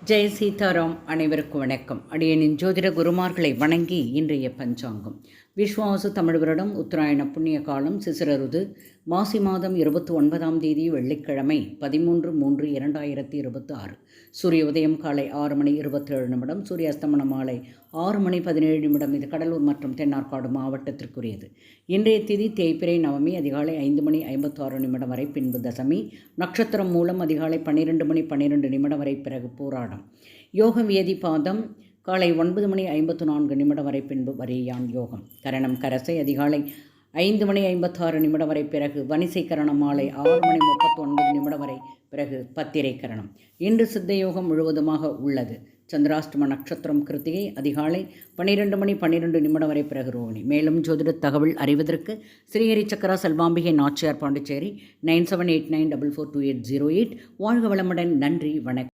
ஜெய் சீதாராம். அனைவருக்கும் வணக்கம். அடியனின் ஜோதிட குருமார்களை வணங்கி இன்றைய பஞ்சாங்கம். விஸ்வாசு தமிழ் வருடம் உத்தராயண புண்ணிய காலம் சிசிரருது மாசி மாதம் 29ஆம் தேதி வெள்ளிக்கிழமை 13/3/2026. சூரிய உதயம் காலை 6:27. சூரிய அஸ்தமனம் மாலை 6:17. இது கடலூர் மற்றும் தென்னார்காடு மாவட்டத்திற்குரியது. இன்றைய திதி தேய்பிறை நவமி அதிகாலை 5:56 வரை, பின்பு தசமி. நட்சத்திரம் மூலம் அதிகாலை 12:12 வரை, பிறகு பூராடம். யோகம் வியதி பாதம் காலை 9:54 வரை, பின்பு வரியான் யோகம். கரணம் கரசை அதிகாலை 5:56 வரை, பிறகு வனிசை கரணம் மாலை 6:39 வரை, பிறகு பத்திரை கரணம். இன்று சித்த யோகம் முழுவதுமாக உள்ளது. சந்திராஷ்டம நட்சத்திரம் கிருத்திகை அதிகாலை 12:12 வரை, பிறகு ரோகிணி. மேலும் ஜோதிட தகவல் அறிவதற்கு ஸ்ரீஹரி சக்கரா செல்வாம்பிகை நாச்சியார், பாண்டிச்சேரி 9789442808. வாழ்க வளமுடன். நன்றி, வணக்கம்.